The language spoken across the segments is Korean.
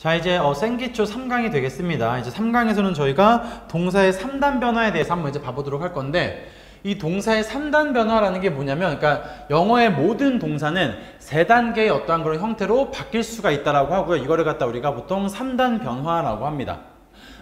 자, 이제 생기초 3강이 되겠습니다. 이제 3강에서는 저희가 동사의 3단 변화에 대해서 한번 이제 봐보도록 할 건데, 이 동사의 3단 변화라는 게 뭐냐면, 그러니까 영어의 모든 동사는 3단계의 어떠한 그런 형태로 바뀔 수가 있다라고 하고요. 이거를 갖다 우리가 보통 3단 변화라고 합니다.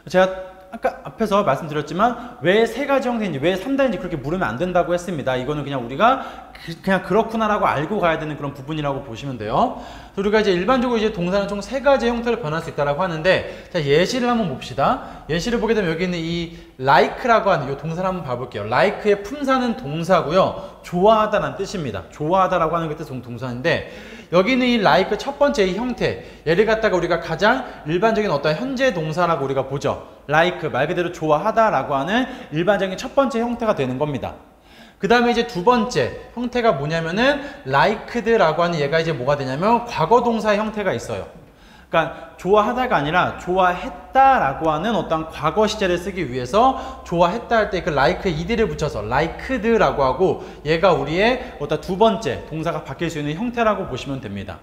제가 아까 앞에서 말씀드렸지만 왜 3가지 형태인지, 왜 3단인지 그렇게 물으면 안 된다고 했습니다. 이거는 그냥 우리가 그냥 그렇구나라고 알고 가야 되는 그런 부분이라고 보시면 돼요. 우리가 이제 일반적으로 이제 동사는 총 3가지 형태로 변할 수 있다라고 하는데, 자, 예시를 한번 봅시다. 예시를 보게 되면 여기 있는 이 like라고 하는 이 동사를 한번 봐볼게요. like의 품사는 동사고요. 좋아하다라는 뜻입니다. 좋아하다라고 하는 게 뜻은 동사인데, 여기 있는 이 like 첫 번째 이 형태, 얘를 갖다가 우리가 가장 일반적인 어떤 현재 동사라고 우리가 보죠. like, 말 그대로 좋아하다라고 하는 일반적인 첫 번째 형태가 되는 겁니다. 그 다음에 이제 두 번째 형태가 뭐냐면은 liked라고 하는 얘가 이제 뭐가 되냐면 과거 동사 형태가 있어요. 그러니까 좋아하다가 아니라 좋아했다라고 하는 어떤 과거 시제를 쓰기 위해서 좋아했다 할 때 그 like에 ed를 붙여서 liked라고 하고, 얘가 우리의 어떤 두 번째 동사가 바뀔 수 있는 형태라고 보시면 됩니다.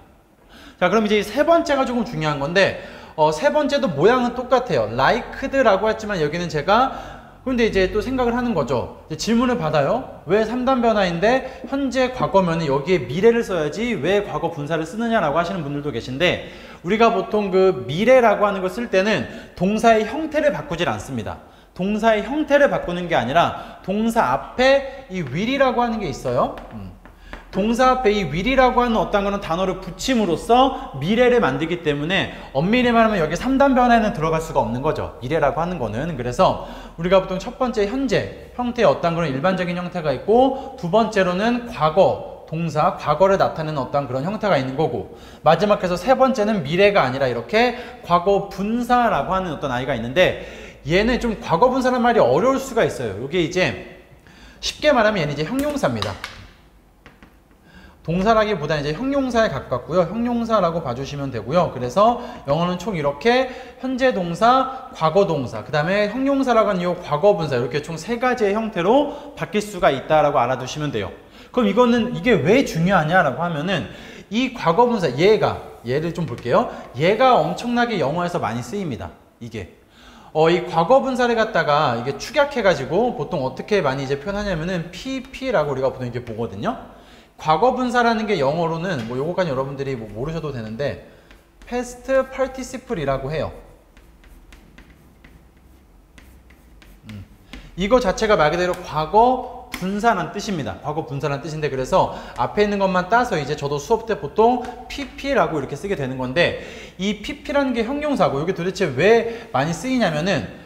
자, 그럼 이제 세 번째가 조금 중요한 건데, 세 번째도 모양은 똑같아요. liked라고 했지만 여기는 제가 근데 이제 또 생각을 하는 거죠. 이제 질문을 받아요. 왜 3단 변화인데 현재 과거면 여기에 미래를 써야지 왜 과거 분사를 쓰느냐라고 하시는 분들도 계신데, 우리가 보통 그 미래라고 하는 걸 쓸 때는 동사의 형태를 바꾸질 않습니다. 동사의 형태를 바꾸는 게 아니라 동사 앞에 이 will이라고 하는 게 있어요. 동사 앞에 이 will이라고 하는 어떤 거는 단어를 붙임으로써 미래를 만들기 때문에 엄밀히 말하면 여기 3단 변화에는 들어갈 수가 없는 거죠. 미래라고 하는 거는. 그래서 우리가 보통 첫 번째 현재 형태의 어떤 그런 일반적인 형태가 있고, 두 번째로는 과거 동사, 과거를 나타내는 어떤 그런 형태가 있는 거고, 마지막에서 세 번째는 미래가 아니라 이렇게 과거 분사라고 하는 어떤 아이가 있는데, 얘는 좀 과거 분사라는 말이 어려울 수가 있어요. 이게 이제 쉽게 말하면 얘는 이제 형용사입니다. 동사라기보다는 이제 형용사에 가깝고요. 형용사라고 봐주시면 되고요. 그래서 영어는 총 이렇게 현재 동사, 과거 동사, 그 다음에 형용사라고 하는 이 과거 분사, 이렇게 총 3가지의 형태로 바뀔 수가 있다라고 알아두시면 돼요. 그럼 이게 왜 중요하냐라고 하면은, 이 과거 분사, 얘를 좀 볼게요. 얘가 엄청나게 영어에서 많이 쓰입니다. 이게. 이 과거 분사를 갖다가 이게 축약해가지고 보통 어떻게 많이 이제 표현하냐면은 PP라고 우리가 보통 이렇게 보거든요. 과거 분사라는 게 영어로는 뭐 요거까지 여러분들이 뭐 모르셔도 되는데 past participle이라고 해요. 이거 자체가 말 그대로 과거 분사라는 뜻입니다. 과거 분사라는 뜻인데, 그래서 앞에 있는 것만 따서 이제 저도 수업 때 보통 PP라고 이렇게 쓰게 되는 건데, 이 PP라는 게 형용사고, 이게 도대체 왜 많이 쓰이냐면은,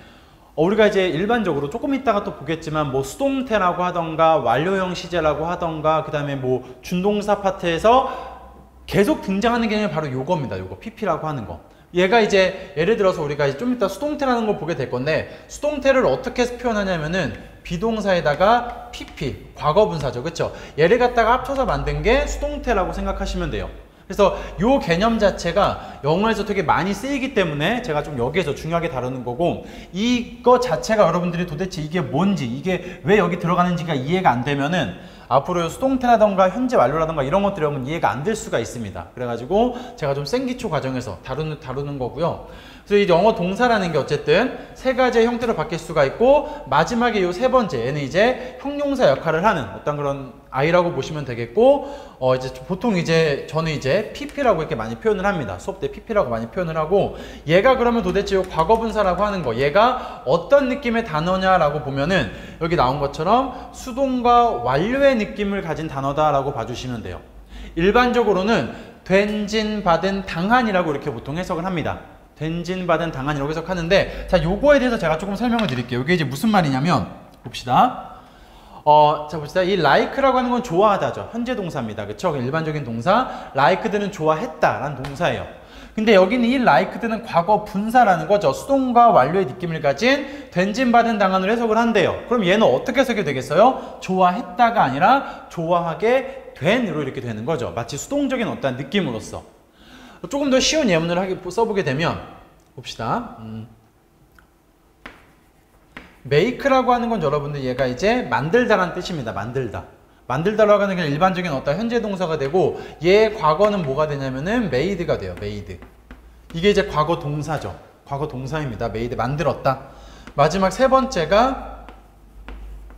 우리가 이제 일반적으로 조금 이따가 또 보겠지만 뭐 수동태라고 하던가 완료형 시제라고 하던가, 그 다음에 뭐 준동사 파트에서 계속 등장하는 개념이 바로 요겁니다. 요거 PP라고 하는 거. 얘가 이제 예를 들어서 우리가 이제 좀 이따 수동태라는 걸 보게 될 건데, 수동태를 어떻게 표현하냐면은 비동사에다가 PP, 과거 분사죠. 그쵸? 얘를 갖다가 합쳐서 만든 게 수동태라고 생각하시면 돼요. 그래서 요 개념 자체가 영어에서 되게 많이 쓰이기 때문에 제가 좀 여기에서 중요하게 다루는 거고, 이거 자체가 여러분들이 도대체 이게 뭔지, 이게 왜 여기 들어가는지가 이해가 안 되면은 앞으로 수동태라던가 현재 완료라던가 이런 것들이 여러분 이해가 안 될 수가 있습니다. 그래가지고 제가 좀 생기초 과정에서 다루는 거고요. 그래서 이 영어 동사라는 게 어쨌든 3가지의 형태로 바뀔 수가 있고, 마지막에 요 세 번째 얘는 이제 형용사 역할을 하는 어떤 그런 아이라고 보시면 되겠고, 이제 보통 이제 저는 이제 PP라고 이렇게 많이 표현을 합니다. 수업 때 PP라고 많이 표현을 하고, 얘가 그러면 도대체 요 과거 분사라고 하는 거, 얘가 어떤 느낌의 단어냐라고 보면은 여기 나온 것처럼 수동과 완료의 느낌을 가진 단어다라고 봐주시면 돼요. 일반적으로는 된진, 받은, 당한이라고 이렇게 보통 해석을 합니다. 된진, 받은, 당한이라고 해석하는데, 자, 요거에 대해서 제가 조금 설명을 드릴게요. 이게 이제 무슨 말이냐면, 봅시다. 자, 봅시다. 이 like라고 하는 건 좋아하다죠. 현재 동사입니다. 그쵸? 일반적인 동사. liked는 좋아했다라는 동사예요. 근데 여기는 이 liked는 과거 분사라는 거죠. 수동과 완료의 느낌을 가진 된진, 받은, 당한으로 해석을 한대요. 그럼 얘는 어떻게 해석이 되겠어요? 좋아했다가 아니라 좋아하게 된으로 이렇게 되는 거죠. 마치 수동적인 어떤 느낌으로서. 조금 더 쉬운 예문을 써보게 되면, 봅시다. make라고 하는 건 여러분들 얘가 이제 만들다라는 뜻입니다. 만들다. 만들다라고 하는 게 일반적인 어떤 현재 동사가 되고, 얘의 과거는 뭐가 되냐면은 made가 돼요. made. 이게 이제 과거 동사죠. 과거 동사입니다. made 만들었다. 마지막 세 번째가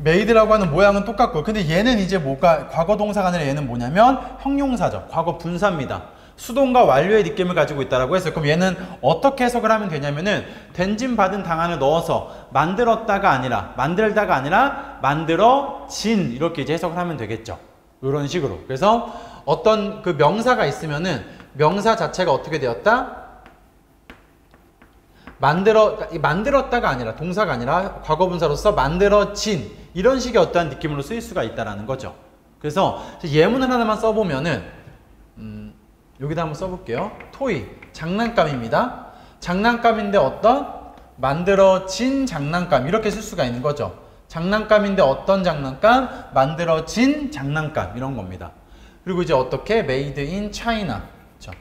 made라고 하는 모양은 똑같고 근데 얘는 이제 뭐가 과거 동사가 아니라 얘는 뭐냐면 형용사죠. 과거 분사입니다. 수동과 완료의 느낌을 가지고 있다라고 했어요. 그럼 얘는 어떻게 해석을 하면 되냐면은 된진 받은 당한을 넣어서 만들었다가 아니라 만들다가 아니라 만들어진 이렇게 이제 해석을 하면 되겠죠. 이런 식으로. 그래서 어떤 그 명사가 있으면은 명사 자체가 어떻게 되었다? 만들었다가 아니라 동사가 아니라 과거분사로서 만들어진 이런 식의 어떠한 느낌으로 쓰일 수가 있다라는 거죠. 그래서 예문을 하나만 써보면은 여기다 한번 써볼게요. 토이 장난감입니다. 장난감인데 어떤 만들어진 장난감 이렇게 쓸 수가 있는 거죠. 장난감인데 어떤 장난감 만들어진 장난감 이런 겁니다. 그리고 이제 어떻게 made in China 그렇죠?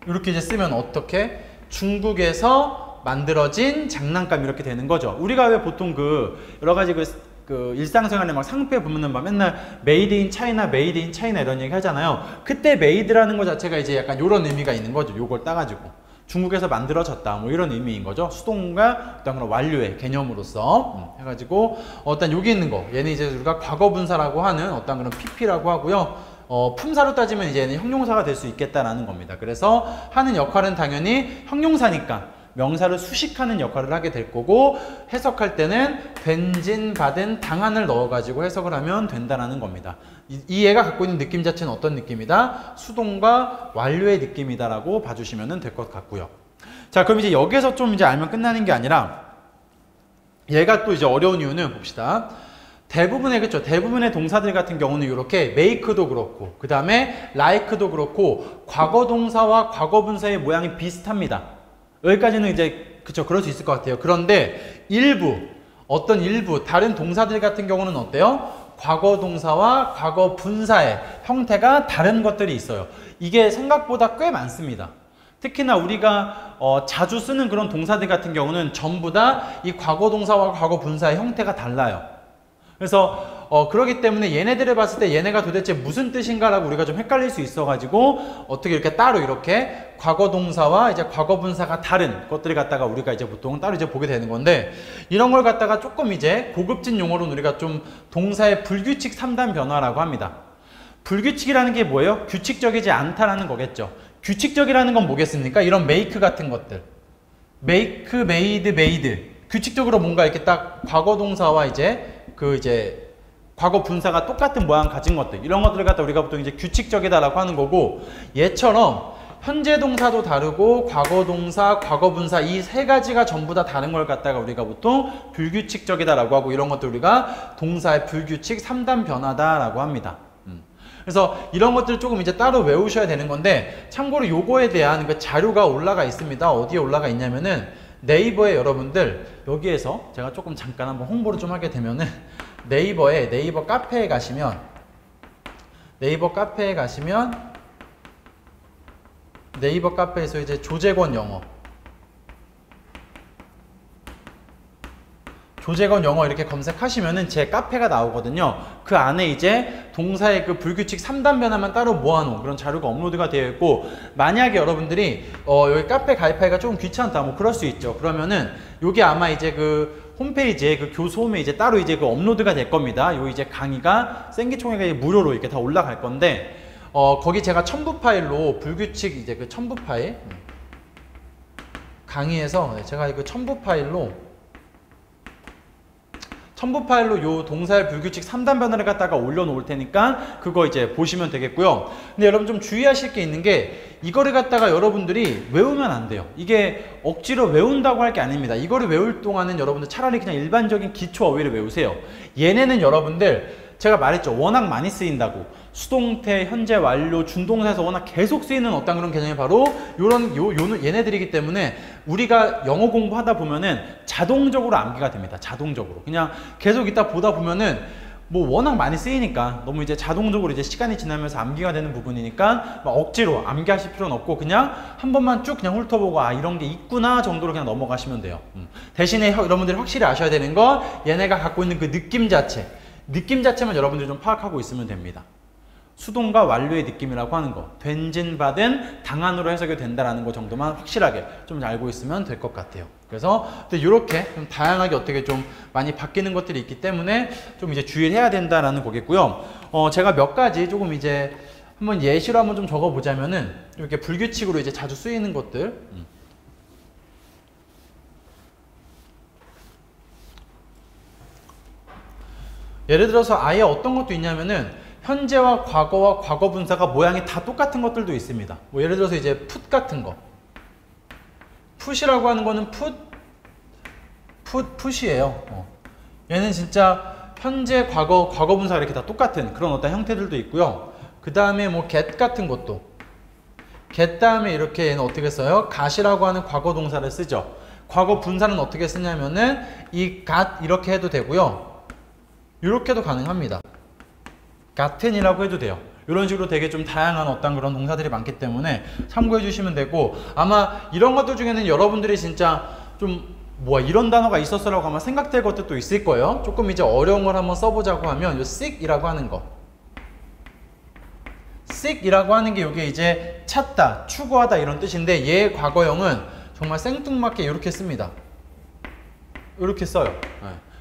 이렇게 이제 쓰면 어떻게 중국에서 만들어진 장난감 이렇게 되는 거죠. 우리가 왜 보통 그 여러 가지 그 일상생활에 막 상표에 보면은 막 맨날 made in China, made in China 이런 얘기 하잖아요. 그때 made라는 것 자체가 이제 약간 이런 의미가 있는 거죠. 요걸 따가지고 중국에서 만들어졌다 뭐 이런 의미인 거죠. 수동과 어떤 그런 완료의 개념으로서 해가지고 어떤 여기 있는 거 얘는 이제 우리가 과거분사라고 하는 어떤 그런 PP라고 하고요. 품사로 따지면 이제 얘는 형용사가 될 수 있겠다라는 겁니다. 그래서 하는 역할은 당연히 형용사니까 명사를 수식하는 역할을 하게 될 거고 해석할 때는 된진 받은 당한을 넣어가지고 해석을 하면 된다라는 겁니다. 이 얘가 갖고 있는 느낌 자체는 어떤 느낌이다? 수동과 완료의 느낌이다라고 봐주시면 될 것 같고요. 자, 그럼 이제 여기서 좀 이제 알면 끝나는 게 아니라 얘가 또 이제 어려운 이유는 봅시다. 대부분의 그렇죠. 대부분의 동사들 같은 경우는 이렇게 make도 그렇고 그 다음에 like도 그렇고 과거 동사와 과거 분사의 모양이 비슷합니다. 여기까지는 이제 그쵸 그럴 수 있을 것 같아요. 그런데 어떤 일부 다른 동사들 같은 경우는 어때요? 과거 동사와 과거 분사의 형태가 다른 것들이 있어요. 이게 생각보다 꽤 많습니다. 특히나 우리가 자주 쓰는 그런 동사들 같은 경우는 전부 다 이 과거 동사와 과거 분사의 형태가 달라요. 그래서 그렇기 때문에 얘네들을 봤을 때 얘네가 도대체 무슨 뜻인가라고 우리가 좀 헷갈릴 수 있어가지고 어떻게 이렇게 따로 이렇게 과거 동사와 이제 과거 분사가 다른 것들을 갖다가 우리가 이제 보통 따로 이제 보게 되는 건데 이런 걸 갖다가 조금 이제 고급진 용어로는 우리가 좀 동사의 불규칙 3단 변화라고 합니다. 불규칙이라는 게 뭐예요? 규칙적이지 않다라는 거겠죠. 규칙적이라는 건 뭐겠습니까? 이런 make 같은 것들. make, made, made. 규칙적으로 뭔가 이렇게 딱 과거 동사와 이제 과거 분사가 똑같은 모양 가진 것들 이런 것들을 갖다 우리가 보통 이제 규칙적이다라고 하는 거고 얘처럼 현재 동사도 다르고 과거 동사, 과거 분사 이 세 가지가 전부 다 다른 걸 갖다가 우리가 보통 불규칙적이다라고 하고 이런 것들 우리가 동사의 불규칙 3단 변화다라고 합니다. 그래서 이런 것들을 조금 이제 따로 외우셔야 되는 건데 참고로 요거에 대한 그 자료가 올라가 있습니다. 어디에 올라가 있냐면은 네이버에 여러분들 여기에서 제가 조금 잠깐 한번 홍보를 좀 하게 되면은 네이버 카페에 가시면 네이버 카페에서 이제 조재권 영어 이렇게 검색하시면은 제 카페가 나오거든요. 그 안에 이제 동사의 그 불규칙 3단 변화만 따로 모아놓은 그런 자료가 업로드가 되어 있고 만약에 여러분들이 여기 카페 가입하기가 조금 귀찮다 뭐 그럴 수 있죠. 그러면은 여기 아마 이제 그 홈페이지에 그 교수홈에 이제 따로 이제 그 업로드가 될 겁니다. 요 이제 강의가 생기총회가 무료로 이렇게 다 올라갈 건데 거기 제가 첨부 파일로 불규칙 이제 그 첨부 파일 강의에서 제가 그 첨부 파일로 요 동사의 불규칙 3단 변화를 갖다가 올려놓을 테니까 그거 이제 보시면 되겠고요. 근데 여러분 좀 주의하실 게 있는 게 이거를 갖다가 여러분들이 외우면 안 돼요. 이게 억지로 외운다고 할 게 아닙니다. 이거를 외울 동안은 여러분들 차라리 그냥 일반적인 기초 어휘를 외우세요. 얘네는 여러분들 제가 말했죠. 워낙 많이 쓰인다고. 수동태, 현재 완료, 준동사에서 워낙 계속 쓰이는 어떤 그런 개념이 바로 얘네들이기 때문에 우리가 영어 공부하다 보면은 자동적으로 암기가 됩니다. 자동적으로. 그냥 계속 있다 보다 보면은 뭐 워낙 많이 쓰이니까 너무 이제 자동적으로 이제 시간이 지나면서 암기가 되는 부분이니까 막 억지로 암기하실 필요는 없고 그냥 한 번만 쭉 그냥 훑어보고 아 이런 게 있구나 정도로 그냥 넘어가시면 돼요. 대신에 여러분들이 확실히 아셔야 되는 건 얘네가 갖고 있는 그 느낌 자체만 여러분들이 좀 파악하고 있으면 됩니다. 수동과 완료의 느낌이라고 하는 거. 된진받은 당한으로 해석이 된다라는 거 정도만 확실하게 좀 알고 있으면 될 것 같아요. 그래서 이렇게 좀 다양하게 어떻게 좀 많이 바뀌는 것들이 있기 때문에 좀 이제 주의를 해야 된다라는 거겠고요. 제가 몇 가지 조금 이제 한번 예시로 한번 좀 적어 보자면은 이렇게 불규칙으로 이제 자주 쓰이는 것들. 예를 들어서 아예 어떤 것도 있냐면은 현재와 과거와 과거 분사가 모양이 다 똑같은 것들도 있습니다. 뭐 예를 들어서 이제 put 같은 거. put이라고 하는 거는 put이에요. 얘는 진짜 현재, 과거, 과거 분사가 이렇게 다 똑같은 그런 어떤 형태들도 있고요. 그 다음에 뭐 get 같은 것도. get 다음에 이렇게 얘는 어떻게 써요? got이라고 하는 과거 동사를 쓰죠. 과거 분사는 어떻게 쓰냐면은 이 got 이렇게 해도 되고요. 이렇게도 가능합니다. 같은이라고 해도 돼요. 이런 식으로 되게 좀 다양한 어떤 그런 동사들이 많기 때문에 참고해 주시면 되고, 아마 이런 것들 중에는 여러분들이 진짜 좀 뭐야 이런 단어가 있었어라고 아마 생각될 것들도 있을 거예요. 조금 이제 어려운 걸 한번 써보자고 하면 요 seek이라고 하는 거. seek이라고 하는 게 이게 이제 찾다, 추구하다 이런 뜻인데 얘의 과거형은 정말 생뚱맞게 이렇게 씁니다. 이렇게 써요.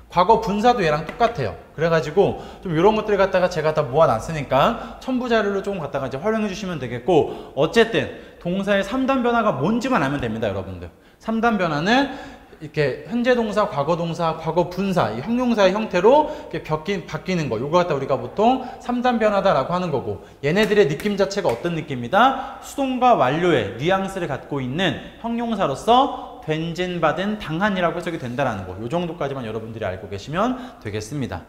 과거 분사도 얘랑 똑같아요. 그래가지고 좀 이런 것들 갖다가 제가 다 모아놨으니까 첨부 자료를 조금 갖다가 이제 활용해 주시면 되겠고, 어쨌든 동사의 3단 변화가 뭔지만 알면 됩니다, 여러분들. 3단 변화는 이렇게 현재 동사, 과거 동사, 과거 분사, 이 형용사의 형태로 이렇게 바뀌는 거. 요거 갖다 우리가 보통 3단 변화다라고 하는 거고, 얘네들의 느낌 자체가 어떤 느낌이다? 수동과 완료의 뉘앙스를 갖고 있는 형용사로서 된진받은 당한이라고 해석이 된다라는 거. 요 정도까지만 여러분들이 알고 계시면 되겠습니다.